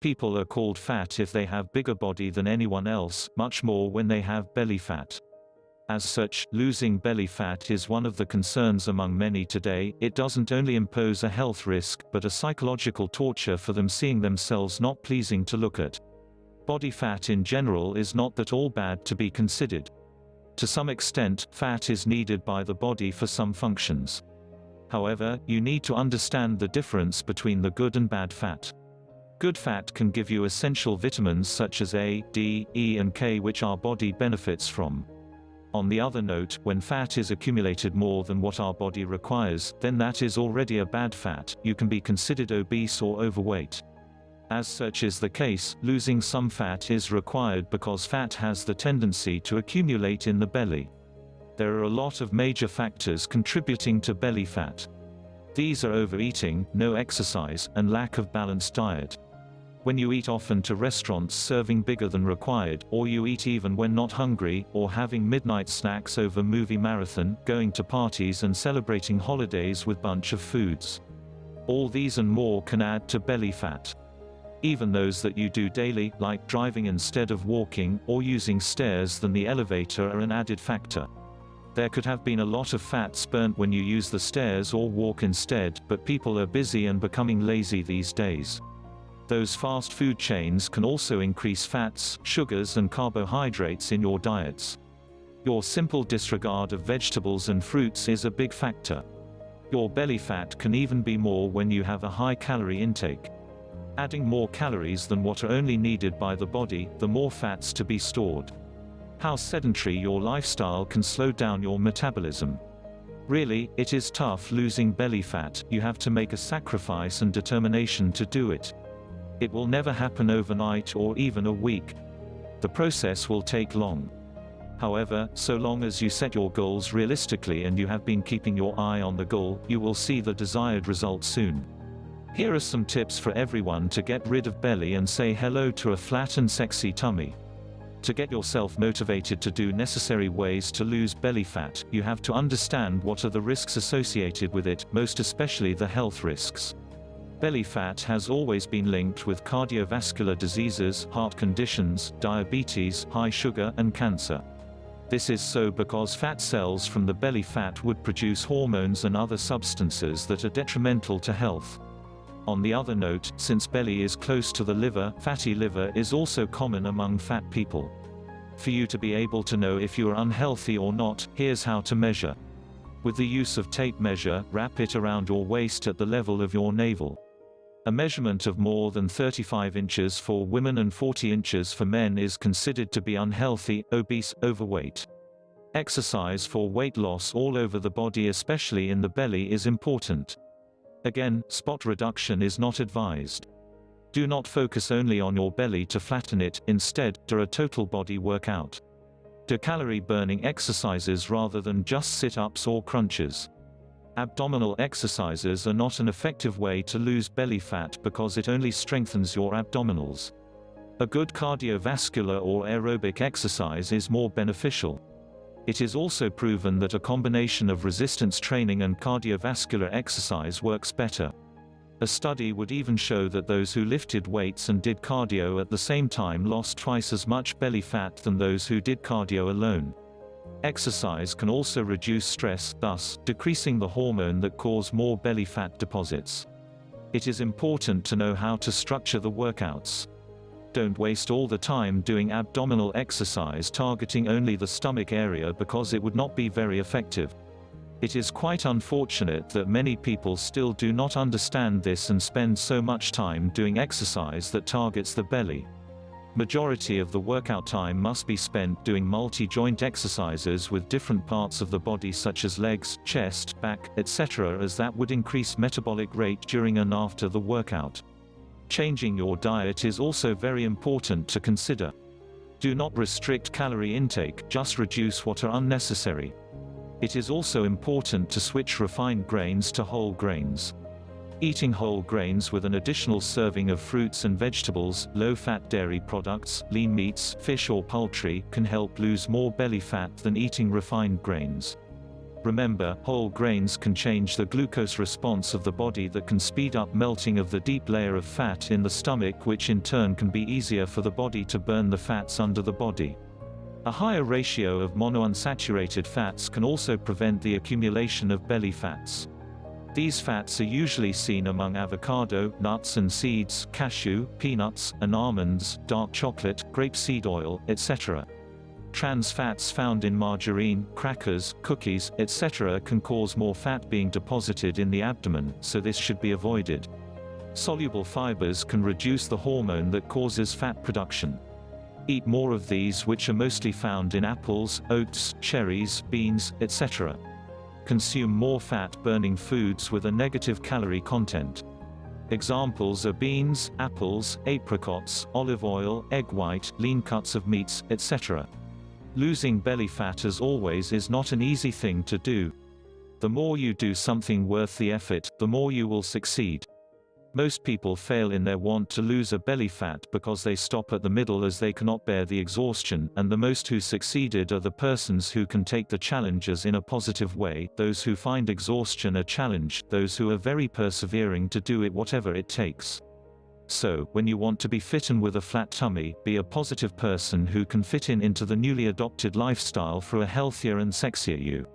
People are called fat if they have bigger body than anyone else, much more when they have belly fat. As such, losing belly fat is one of the concerns among many today. It doesn't only impose a health risk, but a psychological torture for them, seeing themselves not pleasing to look at. Body fat in general is not that all bad to be considered. To some extent, fat is needed by the body for some functions. However, you need to understand the difference between the good and bad fat. Good fat can give you essential vitamins such as A, D, E and K, which our body benefits from. On the other note, when fat is accumulated more than what our body requires, then that is already a bad fat. You can be considered obese or overweight. As such is the case, losing some fat is required because fat has the tendency to accumulate in the belly. There are a lot of major factors contributing to belly fat. These are overeating, no exercise, and lack of balanced diet. When you eat often to restaurants serving bigger than required, or you eat even when not hungry, or having midnight snacks over movie marathon, going to parties and celebrating holidays with bunch of foods. All these and more can add to belly fat. Even those that you do daily, like driving instead of walking, or using stairs than the elevator, are an added factor. There could have been a lot of fats burnt when you use the stairs or walk instead, but people are busy and becoming lazy these days. Those fast food chains can also increase fats, sugars and carbohydrates in your diets. Your simple disregard of vegetables and fruits is a big factor. Your belly fat can even be more when you have a high calorie intake. Adding more calories than what are only needed by the body, the more fats to be stored. How sedentary your lifestyle can slow down your metabolism. Really, it is tough losing belly fat. You have to make a sacrifice and determination to do it. It will never happen overnight or even a week. The process will take long. However, so long as you set your goals realistically and you have been keeping your eye on the goal, you will see the desired result soon. Here are some tips for everyone to get rid of belly and say hello to a flat and sexy tummy. To get yourself motivated to do necessary ways to lose belly fat, you have to understand what are the risks associated with it, most especially the health risks. Belly fat has always been linked with cardiovascular diseases, heart conditions, diabetes, high sugar, and cancer. This is so because fat cells from the belly fat would produce hormones and other substances that are detrimental to health. On the other note, since belly is close to the liver, fatty liver is also common among fat people. For you to be able to know if you are unhealthy or not, here's how to measure. With the use of tape measure, wrap it around your waist at the level of your navel. A measurement of more than 35 inches for women and 40 inches for men is considered to be unhealthy, obese, overweight. Exercise for weight loss all over the body, especially in the belly, is important. Again, spot reduction is not advised. Do not focus only on your belly to flatten it, instead, do a total body workout. Do calorie-burning exercises rather than just sit-ups or crunches. Abdominal exercises are not an effective way to lose belly fat because it only strengthens your abdominals. A good cardiovascular or aerobic exercise is more beneficial. It is also proven that a combination of resistance training and cardiovascular exercise works better. A study would even show that those who lifted weights and did cardio at the same time lost twice as much belly fat than those who did cardio alone. Exercise can also reduce stress, thus decreasing the hormone that cause more belly fat deposits. It is important to know how to structure the workouts. Don't waste all the time doing abdominal exercise targeting only the stomach area because it would not be very effective. It is quite unfortunate that many people still do not understand this and spend so much time doing exercise that targets the belly. Majority of the workout time must be spent doing multi-joint exercises with different parts of the body such as legs, chest, back, etc., as that would increase metabolic rate during and after the workout. Changing your diet is also very important to consider. Do not restrict calorie intake, just reduce what are unnecessary. It is also important to switch refined grains to whole grains. Eating whole grains with an additional serving of fruits and vegetables, low-fat dairy products, lean meats, fish or poultry can help lose more belly fat than eating refined grains. Remember, whole grains can change the glucose response of the body that can speed up melting of the deep layer of fat in the stomach, which in turn can be easier for the body to burn the fats under the body. A higher ratio of monounsaturated fats can also prevent the accumulation of belly fats. These fats are usually seen among avocado, nuts and seeds, cashew, peanuts, and almonds, dark chocolate, grapeseed oil, etc. Trans fats found in margarine, crackers, cookies, etc. can cause more fat being deposited in the abdomen, so this should be avoided. Soluble fibers can reduce the hormone that causes fat production. Eat more of these, which are mostly found in apples, oats, cherries, beans, etc. Consume more fat-burning foods with a negative calorie content. Examples are beans, apples, apricots, olive oil, egg white, lean cuts of meats, etc. Losing belly fat, as always, is not an easy thing to do. The more you do something worth the effort, the more you will succeed. Most people fail in their want to lose a belly fat because they stop at the middle as they cannot bear the exhaustion, and the most who succeeded are the persons who can take the challenges in a positive way, those who find exhaustion a challenge, those who are very persevering to do it whatever it takes. So, when you want to be fit and with a flat tummy, be a positive person who can fit into the newly adopted lifestyle for a healthier and sexier you.